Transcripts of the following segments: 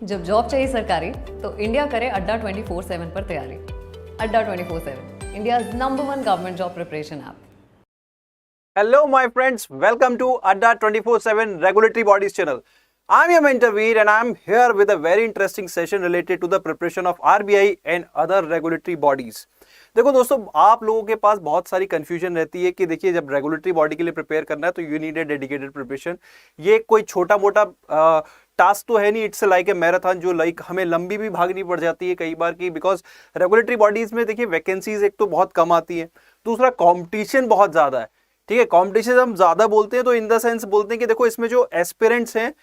जब जॉब चाहिए सरकारी तो इंडिया करे अड्डा 24/7 पर तैयारी। अड्डा 24/7, India number 1 government job preparation app. Hello my friends, welcome to Adda 24/7 Regulatory Bodies channel. I'm your mentor Veer and I'm here with a very interesting session related to the preparation of RBI and other regulatory bodies. देखो दोस्तों, आप लोगों के पास बहुत सारी confusion रहती है कि देखिए जब रेगुलेटरी बॉडी के लिए प्रिपेयर करना है तो you need a dedicated preparation. ये कोई छोटा मोटा टास्क तो है नहीं, इट्स लाइक ए मैराथन जो लाइक हमें लंबी भी भागनी पड़ जाती है कई बार की, बिकॉज रेगुलेटरी बॉडीज में देखिए वैकेंसीज एक तो बहुत कम आती है, दूसरा कॉम्पिटिशन बहुत ज्यादा है। ठीक है, कॉम्पिटिशन हम ज्यादा बोलते हैं तो इन द सेंस बोलते हैं कि देखो इसमें जो एस्पिरेंट्स हैं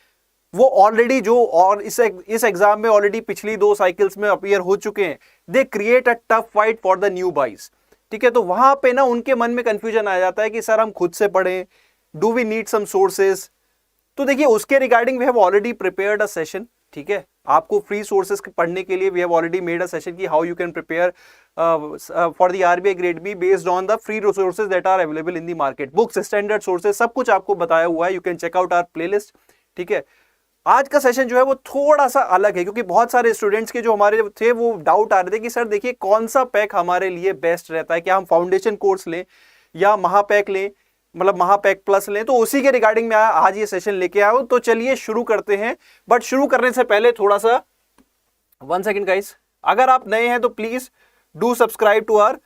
वो ऑलरेडी जो और इस एग्जाम में ऑलरेडी पिछली 2 साइकिल्स में अपीयर हो चुके हैं, they create a tough fight for the new boys. ठीक है, तो वहां पे ना उनके मन में कंफ्यूजन आ जाता है कि सर हम खुद से पढ़ें, do we need some sources. तो देखिए उसके regarding we have already prepared a session. ठीक है, आपको फ्री सोर्सेज पढ़ने के लिए we have already made a session की how you can prepare for the RBI grade B based on the free resources that are available in the market, books, standard sources, सब कुछ आपको बताया हुआ है। You can check out our playlist. ठीक है, आज का सेशन जो है वो थोड़ा सा अलग है क्योंकि बहुत सारे स्टूडेंट्स के जो हमारे थे वो डाउट आ रहे थे कि सर देखिए कौन सा पैक हमारे लिए बेस्ट रहता है, क्या हम फाउंडेशन कोर्स लें या महापैक लें, मतलब महापैक प्लस लें। तो उसी के रिगार्डिंग में आज ये सेशन लेके आया हूं। तो चलिए शुरू करते हैं, बट शुरू करने से पहले थोड़ा सा 1 सेकेंड गाइस, अगर आप नए हैं तो please do subscribe to our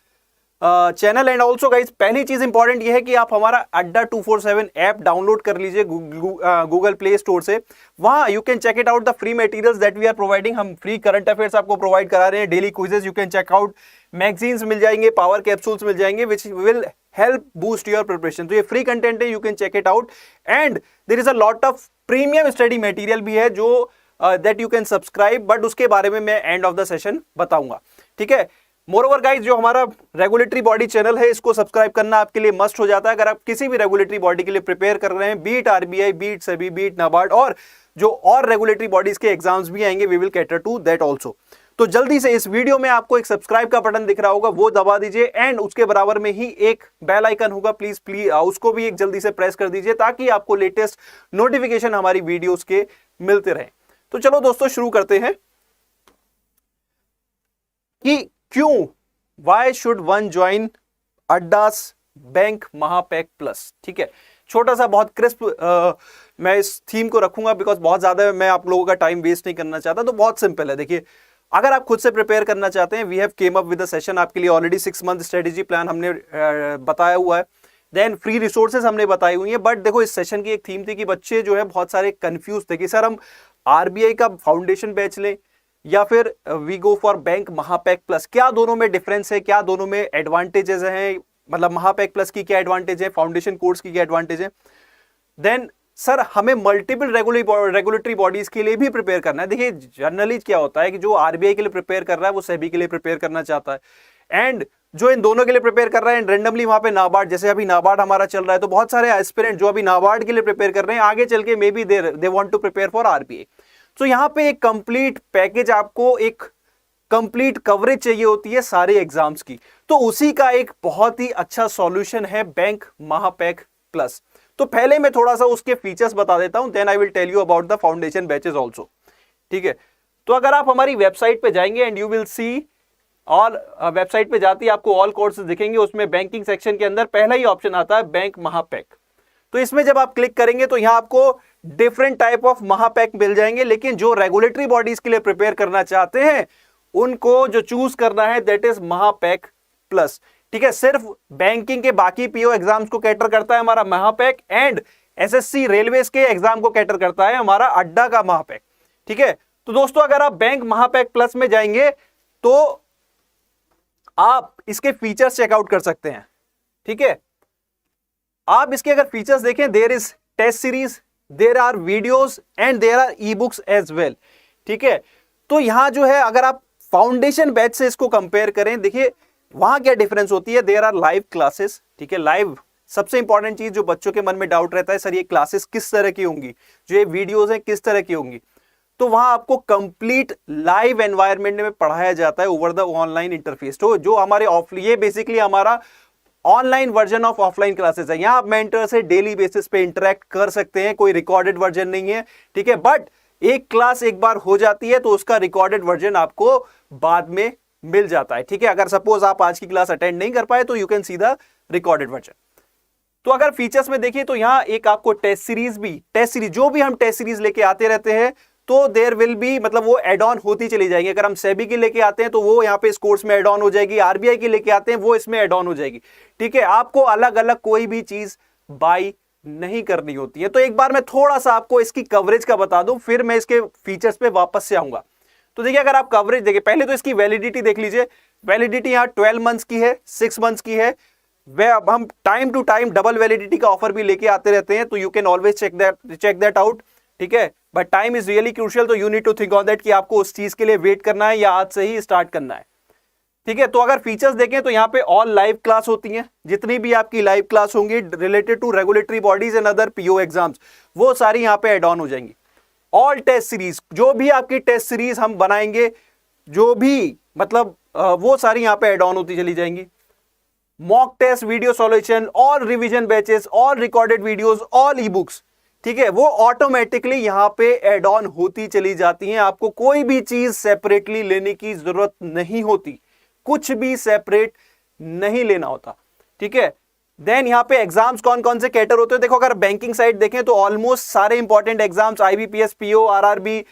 channel and also guys पहली चीज इंपॉर्टेंट ये है कि आप हमारा अड्डा 247 ऐप डाउनलोड कर लीजिए गूगल प्ले स्टोर से। वहां you can check it out the free materials that we are providing. हम फ्री करंट अफेयर्स आपको प्रोवाइड करा रहे हैं, daily quizzes you can check out, magazines मिल जाएंगे, पावर कैप्सूल्स मिल जाएंगे which will help boost your preparation. तो ये फ्री कंटेंट है, you can check it out and there is a lot of premium study material भी है जो that you can subscribe, but उसके बारे में मैं एंड ऑफ द सेशन बताऊंगा। ठीक है, मोरओवर गाइज जो हमारा रेगुलेटरी बॉडी चैनल है इसको सब्सक्राइब करना आपके लिए मस्ट हो जाता है अगर आप किसी भी रेगुलेटरी बॉडी के लिए प्रिपेयर कर रहे हैं, beat RBI, beat SEBI, beat NABARD और जो और रेगुलेटरी बॉडीज के एग्जाम्स भी आएंगे, we will cater to that also. तो जल्दी से इस वीडियो में आपको एक सब्सक्राइब का बटन दिख रहा होगा, वो दबा दीजिए एंड उसके बराबर में ही एक बेल आइकन होगा, प्लीज प्लीज उसको भी एक जल्दी से प्रेस कर दीजिए ताकि आपको लेटेस्ट नोटिफिकेशन हमारी वीडियोस के मिलते रहे। तो चलो दोस्तों शुरू करते हैं कि क्यों Why should one join Adda's bank Mahapack plus. ठीक है, छोटा सा बहुत क्रिस्प मैं इस थीम को रखूंगा बिकॉज बहुत ज्यादा मैं आप लोगों का टाइम वेस्ट नहीं करना चाहता। तो बहुत सिंपल है, देखिए अगर आप खुद से प्रिपेयर करना चाहते हैं, we have came up with a session आपके लिए ऑलरेडी 6 मंथ स्ट्रेटेजी प्लान हमने बताया हुआ है, देन फ्री रिसोर्सेज हमने बताई हुई है। बट देखो इस सेशन की एक थीम थी कि बच्चे जो है बहुत सारे कंफ्यूज थे कि सर हम आरबीआई का फाउंडेशन बैच लें या फिर we go for bank Mahapack plus, क्या दोनों में डिफरेंस है, क्या दोनों में एडवांटेजेस हैं, मतलब महापैक प्लस की क्या एडवांटेज है, फाउंडेशन कोर्स की क्या एडवांटेज है। देन सर हमें मल्टीपल रेगुलेटरी बॉडीज के लिए भी प्रिपेयर करना है। देखिए जनरली क्या होता है कि जो आरबीआई के लिए प्रिपेयर कर रहा है वो सेबी के लिए प्रिपेयर करना चाहता है एंड जो इन दोनों के लिए प्रिपेयर कर रहा है रेंडमली वहां पे नाबार्ड, जैसे अभी नाबार्ड हमारा चल रहा है तो बहुत सारे एस्पिरेंट जो अभी नाबार्ड के लिए प्रिपेयर कर रहे हैं आगे चल के maybe they want to prepare for RBI. तो यहां पे एक कंप्लीट पैकेज, आपको एक कंप्लीट कवरेज चाहिए होती है सारे एग्जाम्स की, तो उसी का एक बहुत ही अच्छा सॉल्यूशन है बैंक महापैक प्लस। तो पहले मैं थोड़ा सा उसके फीचर्स बता देता हूं, then I will tell you about the foundation batches also. ठीक है, तो अगर आप हमारी वेबसाइट पे जाएंगे and you will see all, website पे जाती है आपको ऑल कोर्सेज दिखेंगे, उसमें बैंकिंग सेक्शन के अंदर पहला ही ऑप्शन आता है बैंक महापैक। तो इसमें जब आप क्लिक करेंगे तो यहां आपको डिफरेंट टाइप ऑफ महापैक मिल जाएंगे, लेकिन जो रेगुलेटरी बॉडीज के लिए प्रिपेयर करना चाहते हैं उनको जो चूज करना है दैट इज महापैक प्लस। ठीक है, सिर्फ बैंकिंग के बाकी पीओ एग्जाम्स को कैटर करता है हमारा महापैक एंड एसएससी रेलवेज के एग्जाम को कैटर करता है हमारा अड्डा का महापैक। ठीक है, तो दोस्तों अगर आप बैंक महापैक प्लस में जाएंगे तो आप इसके फीचर्स चेकआउट कर सकते हैं। ठीक है, आप इसके अगर फीचर्स देखें, there is test series, there are videos and there are e books as well. ठीक है, तो यहां जो है अगर आप फाउंडेशन बैच से इसको कंपेयर करें, देखिए वहां क्या डिफरेंस होती है, देयर आर लाइव क्लासेस। ठीक है, लाइव सबसे इंपॉर्टेंट चीज जो बच्चों के मन में डाउट रहता है, सर ये क्लासेस किस तरह की होंगी, जो ये वीडियोस हैं किस तरह की होंगी, तो वहां आपको कंप्लीट लाइव एनवायरनमेंट में पढ़ाया जाता है ओवर द ऑनलाइन इंटरफेस। तो जो हमारे ये बेसिकली हमारा online version of offline classes है। यहां आप मेंटर से डेली बेसिस पे इंटरेक्ट कर सकते हैं, कोई रिकॉर्डेड वर्जन नहीं है। ठीक है, बट एक क्लास एक बार हो जाती है तो उसका रिकॉर्डेड वर्जन आपको बाद में मिल जाता है, ठीक है। अगर सपोज आप आज की क्लास अटेंड नहीं कर पाए तो you can see the recorded version. तो अगर फीचर्स में देखिए तो यहां एक आपको टेस्ट सीरीज जो भी हम टेस्ट सीरीज लेके आते रहते हैं तो देयर विल बी, मतलब वो एड ऑन होती चली जाएगी। अगर हम सेबी की लेके आते हैं तो वो यहाँ पे इस कोर्स में एड ऑन हो जाएगी, आरबीआई की लेके आते हैं वो इसमें एड ऑन हो जाएगी, ठीक है। आपको अलग अलग कोई भी चीज बाई नहीं करनी होती है। तो एक बार मैं थोड़ा सा आपको इसकी कवरेज का बता दूं, फिर मैं इसके फीचर्स पे वापस से आऊंगा। तो देखिए, अगर आप कवरेज देखिए, पहले तो इसकी वैलिडिटी देख लीजिए। वैलिडिटी यहाँ 12 मंथ्स की है, 6 मंथ्स की है। वे अब हम time to time double validity का ऑफर भी लेके आते रहते हैं, तो you can always check that out, ठीक है। But time is really crucial, तो you need to think on that कि आपको उस चीज के लिए वेट करना है या आज से ही स्टार्ट करना है, ठीक है। तो अगर फीचर्स देखें तो यहाँ पे ऑल लाइव क्लास होती हैं, जितनी भी आपकी लाइव क्लास होंगी related to regulatory bodies and other PO exams, वो सारी यहाँ पे एड ऑन हो जाएंगी। ऑल टेस्ट सीरीज, जो भी आपकी टेस्ट सीरीज हम बनाएंगे, जो भी मतलब वो सारी यहाँ पे एड ऑन होती चली जाएंगी। Mock test, video solution, all revision batches, all recorded videos, all e books, ठीक है, वो ऑटोमेटिकली यहां पे एड ऑन होती चली जाती हैं। आपको कोई भी चीज सेपरेटली लेने की जरूरत नहीं होती, कुछ भी सेपरेट नहीं लेना होता, ठीक है। देन यहां पे एग्जाम्स कौन कौन से कैटर होते हैं, देखो अगर बैंकिंग साइड देखें तो ऑलमोस्ट सारे important exams, IBPS PO, RRB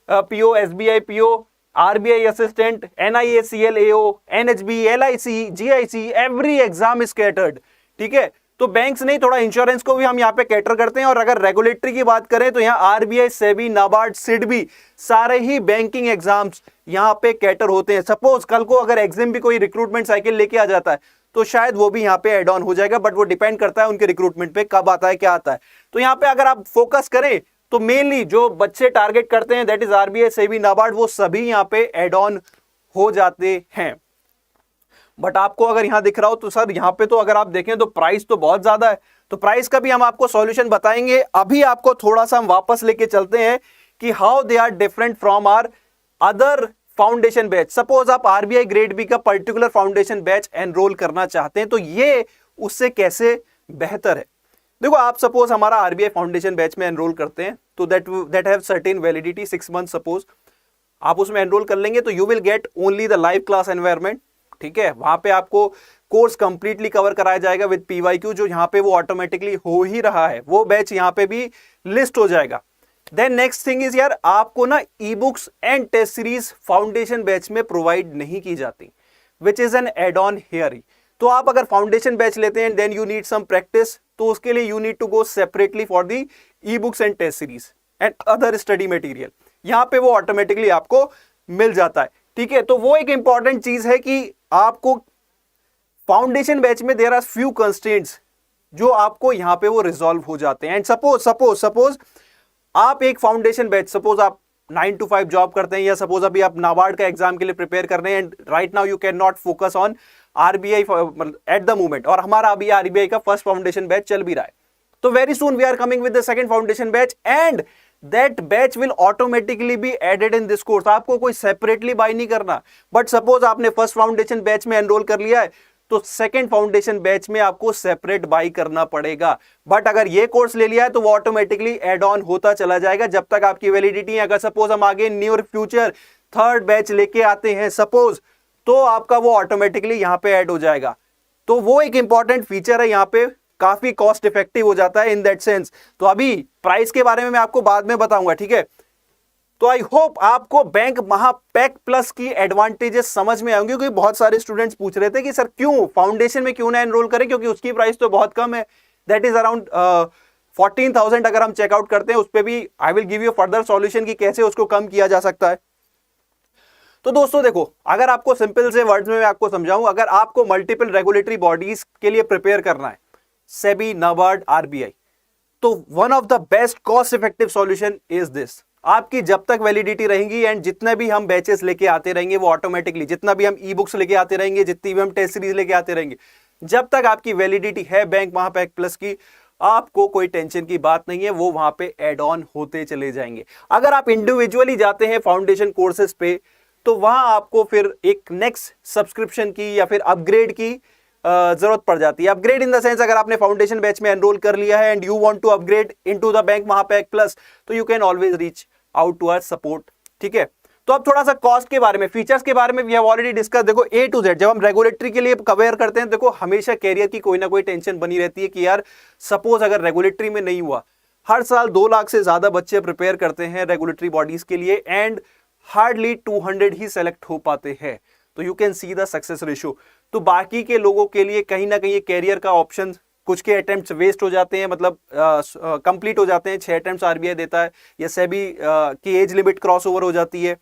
PO, SBI PO, RBI assistant, NIA, CLAO, NHB, LIC, GIC, every exam is catered, ठीक है। तो बैंक्स नहीं, थोड़ा इंश्योरेंस को भी हम यहाँ पे कैटर करते हैं। और अगर रेगुलेटरी की बात करें तो यहाँ आरबीआई, सेबी, नाबार्ड, सिडबी, सारे ही बैंकिंग एग्जाम्स यहाँ पे कैटर होते हैं। सपोज कल को अगर एग्जाम भी कोई रिक्रूटमेंट साइकिल लेके आ जाता है तो शायद वो भी यहाँ पे एड ऑन हो जाएगा, बट वो डिपेंड करता है उनके रिक्रूटमेंट पे कब आता है, क्या आता है। तो यहाँ पे अगर आप फोकस करें तो मेनली जो बच्चे टारगेट करते हैं that is RBI, SEBI, NABARD, वो सभी यहाँ पे एड ऑन हो जाते हैं। बट आपको अगर यहां दिख रहा हो तो सर यहां पे तो अगर आप देखें तो प्राइस तो बहुत ज्यादा है, तो प्राइस का भी हम आपको सॉल्यूशन बताएंगे। अभी आपको थोड़ा सा हम वापस लेके चलते हैं कि how they are different from our other foundation batch. Suppose आप आरबीआई ग्रेड बी का पर्टिकुलर फाउंडेशन बैच एनरोल करना चाहते हैं तो ये उससे कैसे बेहतर है। देखो, आप सपोज हमारा आरबीआई फाउंडेशन बैच में एनरोल करते हैं तो that have certain validity 6 month, suppose आप उसमें एनरोल कर लेंगे तो you will get only the live class environment, ठीक है। वहां पे आपको कोर्स कंप्लीटली कवर कराया जाएगा विद पीवाईक्यू, जो यहां पे वो ऑटोमेटिकली हो ही रहा है, वो बैच यहां पे भी लिस्ट हो जाएगा। देन नेक्स्ट थिंग इज यार, आपको ना e books and test series foundation batch में प्रोवाइड नहीं की जाती, which is an add on here. तो आप अगर फाउंडेशन बैच लेते हैं then you need some practice, तो उसके लिए you need to go separately for the e books and test series and other study material, यहां पे वो ऑटोमेटिकली आपको मिल जाता है, ठीक है। तो वो एक इंपॉर्टेंट चीज है कि आपको फाउंडेशन बैच में देयर आर फ्यू कंस्ट्रेंट्स जो आपको यहां पे वो रिजॉल्व हो जाते हैं। एंड सपोज आप एक फाउंडेशन बैच, सपोज आप 9 to 5 जॉब करते हैं, या सपोज अभी आप नाबार्ड का एग्जाम के लिए प्रिपेयर कर रहे हैं and right now you can not focus on RBI at the moment, और हमारा अभी आरबीआई का फर्स्ट फाउंडेशन बैच चल भी रहा है, तो very soon we are coming with the second foundation batch and that batch will automatically be added in this course. आपको कोई सेपरेटली बाय नहीं करना। बट सपोज आपने फर्स्ट फाउंडेशन बैच में एनरोल कर लिया है तो सेकंड फाउंडेशन बैच में आपको सेपरेट बाय करना पड़ेगा। बट अगर ये कोर्स ले लिया है तो वो ऑटोमेटिकली एड ऑन होता चला जाएगा जब तक आपकी वैलिडिटी है। अगर सपोज हम आगे न्यूर फ्यूचर थर्ड बैच लेके आते हैं सपोज, तो आपका वो ऑटोमेटिकली यहां पे ऐड हो जाएगा। तो वो एक इंपॉर्टेंट फीचर है, यहां पे काफी कॉस्ट इफेक्टिव हो जाता है इन दैट सेंस। तो अभी प्राइस के बारे में मैं आपको बाद में बताऊंगा, ठीक है। तो आई होप आपको बैंक महापैक प्लस की एडवांटेजेस समझ में आएंगे, क्योंकि बहुत सारे स्टूडेंट्स पूछ रहे थे कि सर क्यों फाउंडेशन में क्यों ना एनरोल करें, क्योंकि उसकी प्राइस तो बहुत कम है, दैट इज अराउंड 14,000। अगर हम चेकआउट करते हैं उस पर भी I will give you further solution कि कैसे उसको कम किया जा सकता है। तो दोस्तों देखो, अगर आपको सिंपल से वर्ड्स में मैं आपको समझाऊं, अगर आपको मल्टीपल रेगुलेटरी बॉडीज के लिए प्रिपेयर करना है, सेबी, नाबार्ड, आरबीआई, तो one of the best cost effective solution is this. आपकी जब तक वैलिडिटी रहेंगी एंड जितने भी हम बैचेस लेके आते रहेंगे वो ऑटोमेटिकली, जितना भी हम ई बुक्स लेके आते रहेंगे, जितनी भी हम टेस्ट सीरीज लेके आते रहेंगे, जब तक आपकी वैलिडिटी है बैंक महापैक प्लस की, आपको कोई टेंशन की बात नहीं है, वो वहां पे एड ऑन होते चले जाएंगे। अगर आप इंडिविजुअली जाते हैं फाउंडेशन कोर्सेज पे तो वहां आपको फिर एक नेक्स्ट सब्सक्रिप्शन की या फिर अपग्रेड की जरूरत पड़ जाती है। अपग्रेड इन द सेंस, अगर आपने फाउंडेशन बैच में एनरोल कर लिया है and you want to upgrade into the bank Mahapack plus, तो you can always reach out to our support. ठीक है, तो अब थोड़ा सा कॉस्ट के बारे में, फीचर्स के बारे में वी हैव ऑलरेडी डिस्कस। देखो A to Z जब हम रेगुलेटरी के लिए कवर करते हैं, देखो हमेशा कैरियर की कोई ना कोई टेंशन बनी रहती है कि यार सपोज अगर रेगुलेटरी में नहीं हुआ, हर साल 2 लाख से ज्यादा बच्चे प्रिपेयर करते हैं रेगुलेटरी बॉडीज के लिए एंड हार्डली 200 ही सेलेक्ट हो पाते हैं। तो you can see the success ratio. तो बाकी के लोगों के लिए कहीं ना कहीं कैरियर का ऑप्शन, कुछ के अटेम्प्ट्स वेस्ट हो जाते हैं, मतलब कंप्लीट हो जाते हैं, 6 अटेम्प्ट्स आरबीआई देता है, या सेबी की एज लिमिट क्रॉस ओवर हो जाती है।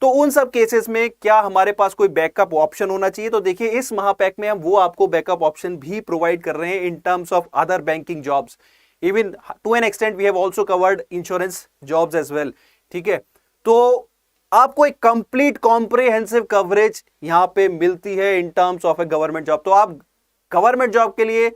तो उन सब केसेस में क्या हमारे पास कोई बैकअप ऑप्शन होना चाहिए? तो देखिए इस महापैक में हम वो आपको बैकअप ऑप्शन भी प्रोवाइड कर रहे हैं in terms of other banking jobs, even to an extent we have also covered insurance jobs as well. ठीक है, तो आपको एक कंप्लीट कॉम्प्रिहेंसिव कवरेज यहां पे मिलती है इन terms of A government job. तो आप गवर्नमेंट जॉब के लिए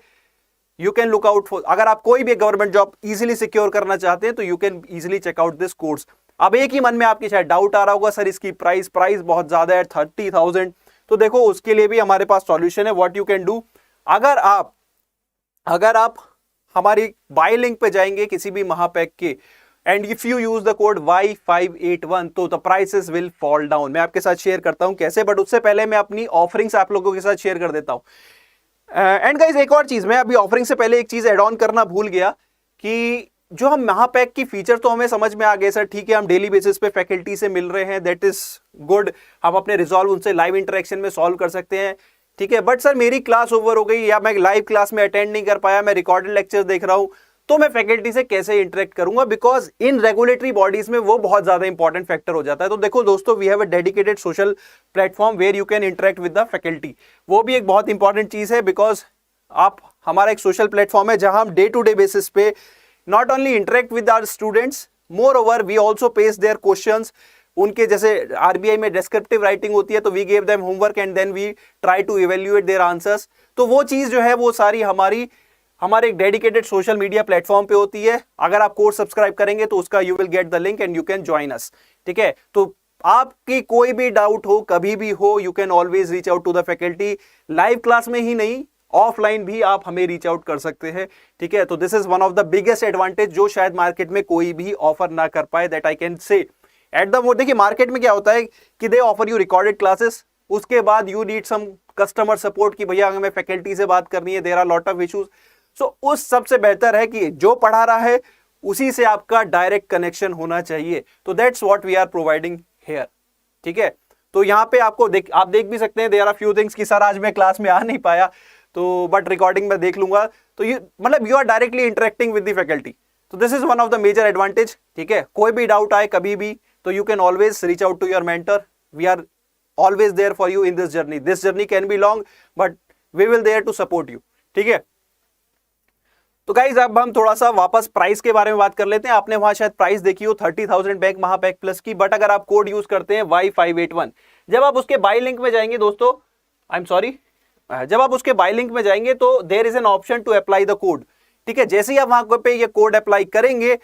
you can look out for, अगर आप कोई भी गवर्नमेंट जॉब इजीली सिक्योर करना चाहते हैं तो you can easily check out this course. अब एक ही मन में आपके शायद डाउट आ रहा होगा, सर इसकी प्राइस बहुत ज्यादा है 30,000। तो देखो उसके लिए भी हमारे पास सॉल्यूशन है। व्हाट यू कैन डू, अगर आप हमारी बाय लिंक पे जाएंगे किसी भी महापैक के and if you use the code Y581 तो the prices will fall down. मैं आपके साथ शेयर करता हूं कैसे, बट उससे पहले मैं अपनी ऑफरिंग्स आप लोगों के साथ शेयर कर देता हूं। एंड गाइस एक और चीज, मैं अभी ऑफरिंग से पहले एक चीज एड ऑन करना भूल गया कि जो हम महापैक की फीचर तो हमें समझ में आ गए सर, ठीक है, हम डेली बेसिस पे फैकल्टी से मिल रहे हैं, दैट इज गुड, हम अपने रिजॉल्व उनसे लाइव इंटरेक्शन में सॉल्व कर सकते हैं। ठीक है, बट सर मेरी क्लास ओवर हो गई या मैं लाइव क्लास में अटेंड नहीं कर पाया, मैं रिकॉर्डेड लेक्चर देख रहा हूं, तो मैं फैकल्टी से कैसे इंटरेक्ट करूंगा? बिकॉज इन रेगुलेटरी बॉडीज में वो बहुत ज्यादा इंपॉर्टेंट फैक्टर हो जाता है। तो देखो दोस्तों, we have a dedicated social platform where you can interact with the faculty. वो भी एक बहुत इंपॉर्टेंट चीज है, बिकॉज आप हमारा एक सोशल प्लेटफॉर्म है जहां हम डे टू डे बेसिस पे not only interact with our students, moreover we also paste their questions। उनके जैसे आरबीआई में डिस्क्रिप्टिव राइटिंग होती है तो we gave them homework and then we try to evaluate their answers. तो वो चीज जो है वो सारी हमारे एक डेडिकेटेड सोशल मीडिया प्लेटफॉर्म पे होती है। अगर आप कोर्स सब्सक्राइब करेंगे तो उसका you will get the link and you can join us. ठीक है, तो आपकी कोई भी डाउट हो, कभी भी हो, you can always reach out to the faculty. Live class में ही नहीं, ऑफलाइन भी आप हमें रीच आउट कर सकते हैं। ठीक है, तो this is one of the biggest advantage जो शायद मार्केट में कोई भी ऑफर ना कर पाए, that I can say at the mode. देखिए मार्केट में क्या होता है कि they offer you recorded classes, उसके बाद you need some customer support कि भैया हमें फैकल्टी से बात करनी है, there are lot of issues. So उस सबसे बेहतर है कि जो पढ़ा रहा है उसी से आपका डायरेक्ट कनेक्शन होना चाहिए। तो that's what we are providing here. ठीक है, तो यहाँ पे आपको आप देख भी सकते हैं, देयर आर फ्यू थिंग्स कि सर आज मैं क्लास में आ नहीं पाया, तो बट रिकॉर्डिंग में देख लूंगा। तो ये मतलब you are directly interacting with the faculty. तो this is one of the major advantage. ठीक है, कोई भी डाउट आए कभी भी तो you can always reach out to your mentor. We are always there for you in this journey. This journey can be long but we will there to support you. ठीक है, तो गाइज अब हम थोड़ा सा वापस प्राइस के बारे में बात कर लेते हैं। आपने वहां शायद प्राइस देखी हो 30,000 बैंक महापैक प्लस की, बट अगर आप कोड यूज करते हैं Y581, जब आप उसके बाय लिंक में जाएंगे दोस्तों, आई एम सॉरी, जब आप उसके बाय लिंक में जाएंगे तो there is an option to apply the code. ठीक है, जैसे ही आप वहां पे ये कोड अप्लाई करेंगे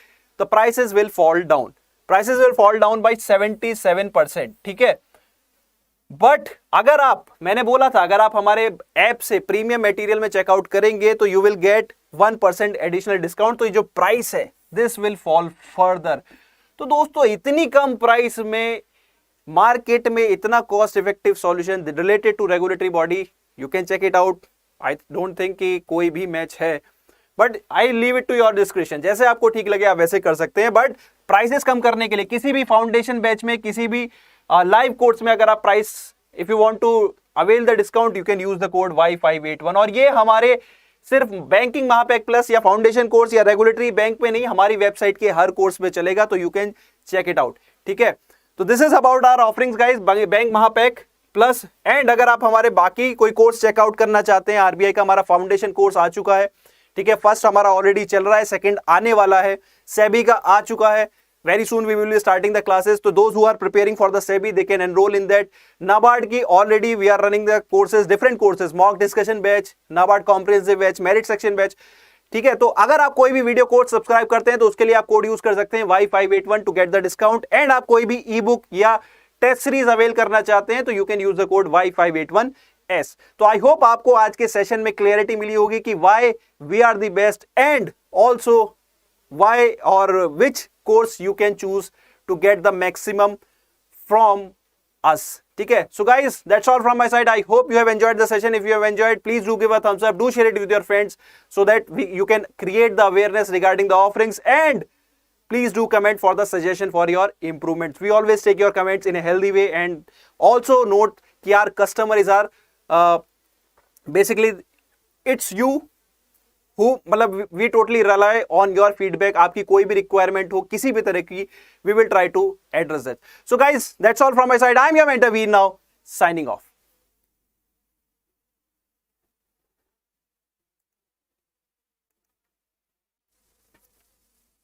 तो prices will fall down. Prices will fall down by 77%। ठीक है, बट अगर आप, मैंने बोला था अगर आप हमारे ऐप से प्रीमियम मटेरियल में चेकआउट करेंगे तो you will get 1% additional discount. तो ये जो प्राइस है दिस विल फॉल फर्दर। तो दोस्तों इतनी कम प्राइस में मार्केट में इतना cost effective solution related to regulatory body, you can check it out. I don't think कि कोई भी मैच है, but I leave it to your description. जैसे आपको ठीक लगे आप वैसे कर सकते हैं, बट प्राइसेस कम करने के लिए किसी भी फाउंडेशन बैच में, किसी भी लाइव कोर्स में अगर आप price, if you want to avail the discount you can use the code Y581। और ये हमारे सिर्फ बैंकिंग महापैक प्लस या फाउंडेशन कोर्स या रेगुलेटरी बैंक में नहीं, हमारी वेबसाइट के हर कोर्स में चलेगा, तो you can check it out. ठीक है, तो this is about our offerings guys, bank Mahapack plus. And अगर आप हमारे बाकी कोई कोर्स चेकआउट करना चाहते हैं, आरबीआई का हमारा फाउंडेशन कोर्स आ चुका है। ठीक है, फर्स्ट हमारा ऑलरेडी चल रहा है, सेकंड आने वाला है, सेबी का आ चुका है, very soon we will be starting the classes. So those who are preparing for the SEBI they can enroll in that. NABARD की already we are running the courses, different courses, mock discussion batch, NABARD comprehensive batch, merit section batch. ठीक है, तो अगर आप कोई भी video course subscribe करते हैं तो उसके लिए आप कोड यूज कर सकते हैं Y581 to get the discount. And आप कोई भी ई बुक या टेस्ट सीरीज अवेल करना चाहते हैं तो you can use the code Y581S। तो आई होप आपको आज के सेशन में क्लियरिटी मिली होगी कि why we are the best and also why or which course you can choose to get the maximum from us. ठीक है, so guys, that's all from my side. I hope you have enjoyed the session. If you have enjoyed, please do give a thumbs up, do share it with your friends so that you can create the awareness regarding the offerings, and please do comment for the suggestion for your improvements. We always take your comments in a healthy way, and also note कि our customer is our basically it's you who, मतलब we totally rely on your feedback. आपकी कोई भी requirement हो किसी भी तरह की, we will try to address that. So guys, that's all from my side. I'm your mentor Veer now, signing off.